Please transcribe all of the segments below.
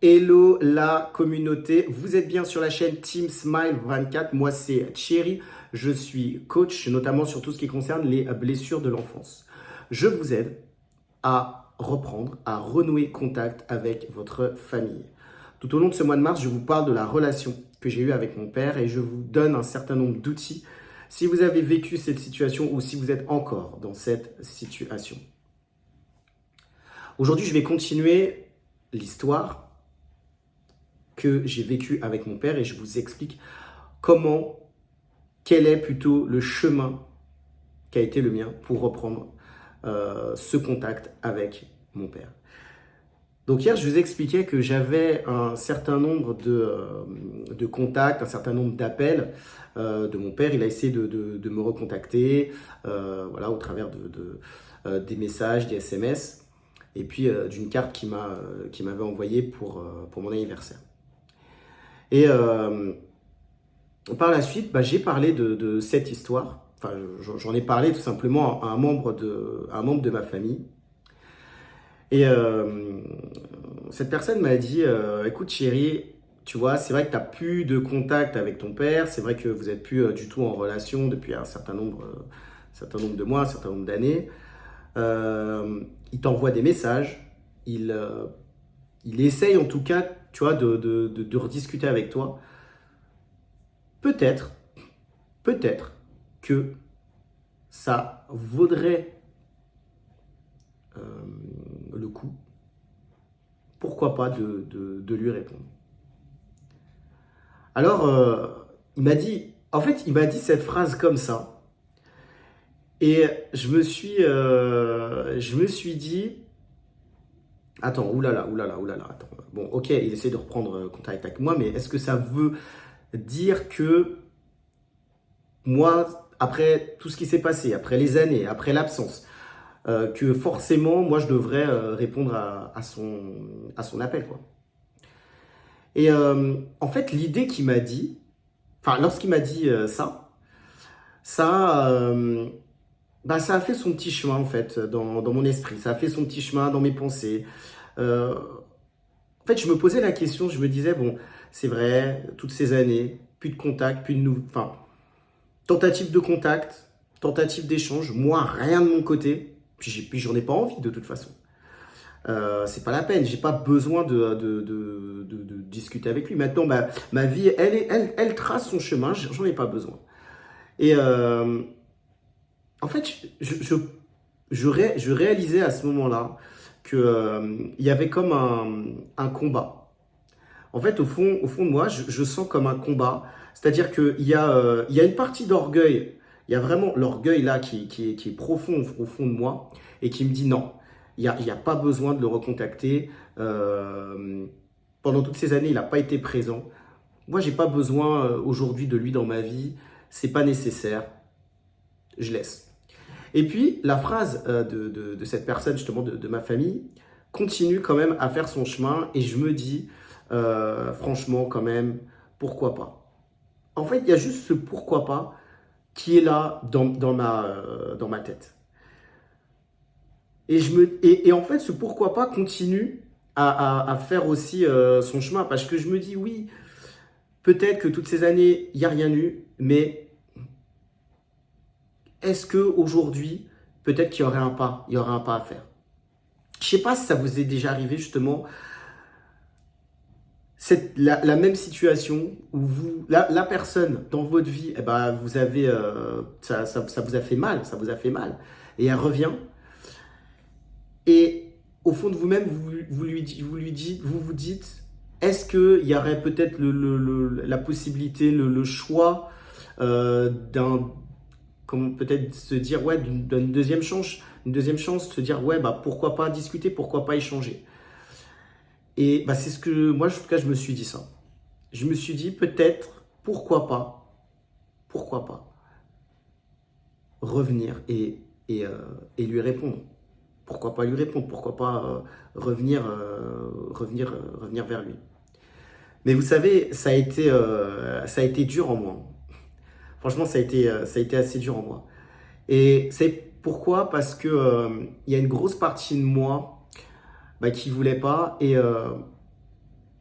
Hello la communauté, vous êtes bien sur la chaîne Team Smile 24, moi c'est Thierry, je suis coach notamment sur tout ce qui concerne les blessures de l'enfance. Je vous aide à reprendre, à renouer contact avec votre famille. Tout au long de ce mois de mars, je vous parle de la relation que j'ai eue avec mon père et je vous donne un certain nombre d'outils si vous avez vécu cette situation ou si vous êtes encore dans cette situation. Aujourd'hui, je vais continuer l'histoire que j'ai vécu avec mon père et je vous explique quel est plutôt le chemin qui a été le mien pour reprendre ce contact avec mon père. Donc hier, je vous expliquais que j'avais un certain nombre de contacts, un certain nombre d'appels de mon père. Il a essayé de me recontacter voilà, au travers des messages, des SMS et puis d'une carte qu'il m'avait envoyée pour mon anniversaire. Et par la suite, j'ai parlé de cette histoire. Enfin, j'en ai parlé tout simplement à un membre de ma famille. Et cette personne m'a dit écoute chérie, tu vois, c'est vrai que tu n'as plus de contact avec ton père, c'est vrai que vous n'êtes plus du tout en relation depuis un certain nombre de mois, un certain nombre d'années. Il t'envoie des messages, il essaye en tout cas, tu vois, de rediscuter avec toi. Peut-être que ça vaudrait le coup, pourquoi pas de lui répondre. Alors, il m'a dit cette phrase comme ça, et je me suis dit, attends, oulala, attends. Bon, ok, il essaie de reprendre contact avec moi, mais est-ce que ça veut dire que moi, après tout ce qui s'est passé, après les années, après l'absence, que forcément, moi, je devrais répondre à son appel, quoi. Et en fait, l'idée qu'il m'a dit, enfin, lorsqu'il m'a dit ça, ça a fait son petit chemin, en fait, dans mon esprit. Ça a fait son petit chemin dans mes pensées. En fait, je me posais la question, je me disais, bon, c'est vrai, toutes ces années, plus de contact, plus de nouveaux... Enfin, tentative de contact, tentative d'échange, moi, rien de mon côté. Puis j'en ai pas envie, de toute façon. C'est pas la peine, j'ai pas besoin de discuter avec lui. Maintenant, ma vie, elle trace son chemin, j'en ai pas besoin. Et en fait, je réalisais à ce moment-là que il y avait comme un combat. En fait, au fond de moi, je sens comme un combat. C'est-à-dire qu'il y a une partie d'orgueil. Il y a vraiment l'orgueil là qui est profond au fond de moi et qui me dit non, il y a pas besoin de le recontacter. Pendant toutes ces années, il n'a pas été présent. Moi, j'ai pas besoin aujourd'hui de lui dans ma vie. C'est pas nécessaire. Je laisse. Et puis, la phrase de cette personne, justement, de ma famille, continue quand même à faire son chemin. Et je me dis, franchement, quand même, pourquoi pas? En fait, il y a juste ce pourquoi pas qui est là dans ma tête. Et en fait, ce pourquoi pas continue à faire aussi son chemin. Parce que je me dis, oui, peut-être que toutes ces années, il n'y a rien eu, mais est-ce qu'aujourd'hui, peut-être qu'il y aurait un pas, à faire. Je ne sais pas si ça vous est déjà arrivé justement, la même situation où la personne dans votre vie, vous avez, ça vous a fait mal, et elle revient, et au fond de vous-même, vous vous dites, est-ce qu'il y aurait peut-être la possibilité, le choix comme peut-être se dire, ouais, d'une deuxième chance, se dire, ouais, pourquoi pas discuter, pourquoi pas échanger. Et c'est ce que moi, en tout cas, je me suis dit ça. Je me suis dit peut-être, pourquoi pas revenir et lui répondre. Pourquoi pas lui répondre, pourquoi pas revenir vers lui. Mais vous savez, ça a été dur en moi. Franchement, ça a été assez dur en moi. Et c'est pourquoi? Parce que il y a une grosse partie de moi qui voulait pas. Et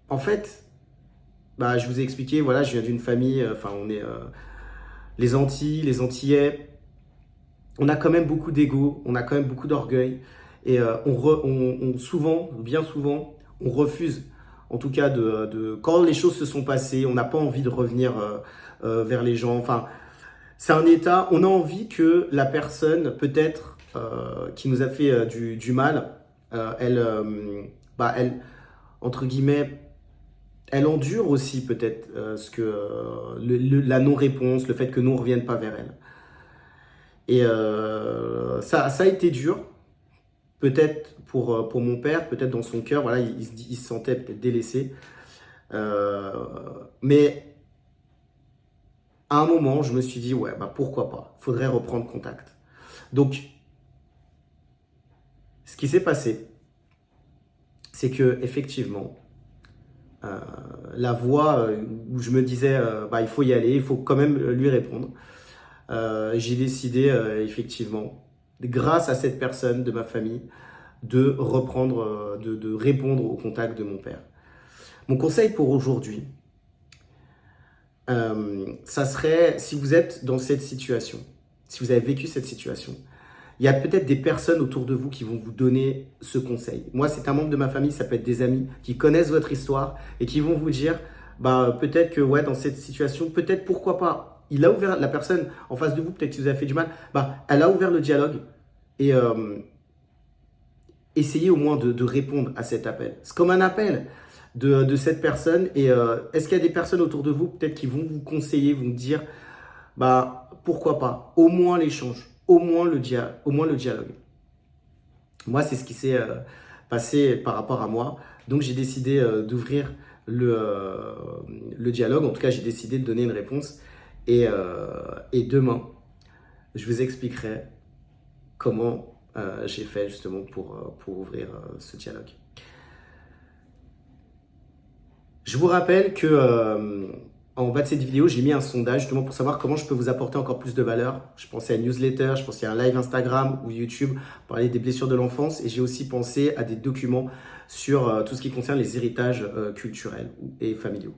en fait, bah, je vous ai expliqué, voilà, je viens d'une famille, on est les Antilles, les Antillais, on a quand même beaucoup d'ego, on a quand même beaucoup d'orgueil, et souvent, bien souvent, on refuse, en tout cas, quand les choses se sont passées, on n'a pas envie de revenir vers les gens. Enfin, c'est un état, on a envie que la personne, peut-être, qui nous a fait du mal, elle, entre guillemets, elle endure aussi peut-être la non-réponse, le fait que nous ne revienne pas vers elle. Et ça a été dur, peut-être pour mon père, peut-être dans son cœur, voilà, il se sentait peut-être délaissé. Euh, mais à un moment, je me suis dit, ouais, bah pourquoi pas, faudrait reprendre contact. Donc, ce qui s'est passé, c'est que effectivement, euh, la voie où je me disais, bah, il faut y aller, il faut quand même lui répondre. J'ai décidé effectivement, grâce à cette personne de ma famille, de reprendre, de répondre au contact de mon père. Mon conseil pour aujourd'hui, ça serait, si vous êtes dans cette situation, si vous avez vécu cette situation, il y a peut-être des personnes autour de vous qui vont vous donner ce conseil. Moi, c'est un membre de ma famille, ça peut être des amis qui connaissent votre histoire et qui vont vous dire, bah, peut-être que ouais, dans cette situation, peut-être pourquoi pas. Il a ouvert, la personne en face de vous, peut-être que vous avez fait du mal, bah, elle a ouvert le dialogue et essayez au moins de répondre à cet appel. C'est comme un appel de cette personne et est-ce qu'il y a des personnes autour de vous peut-être qui vont vous conseiller, vont vous dire, bah, pourquoi pas, au moins l'échange, au moins le dialogue. Moi, c'est ce qui s'est passé par rapport à moi. Donc, j'ai décidé d'ouvrir le dialogue. En tout cas, j'ai décidé de donner une réponse. Et demain, je vous expliquerai comment j'ai fait justement pour ouvrir ce dialogue. Je vous rappelle que en bas de cette vidéo, j'ai mis un sondage justement pour savoir comment je peux vous apporter encore plus de valeur. Je pensais à une newsletter, je pensais à un live Instagram ou YouTube pour parler des blessures de l'enfance et j'ai aussi pensé à des documents sur tout ce qui concerne les héritages culturels et familiaux.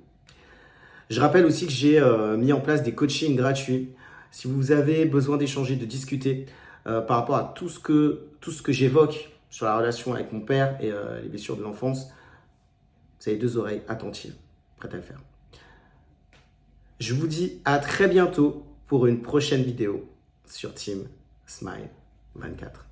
Je rappelle aussi que j'ai mis en place des coachings gratuits. Si vous avez besoin d'échanger, de discuter par rapport à tout ce que j'évoque sur la relation avec mon père et les blessures de l'enfance, vous avez deux oreilles attentives, prêtes à le faire. Je vous dis à très bientôt pour une prochaine vidéo sur Team Smile 24.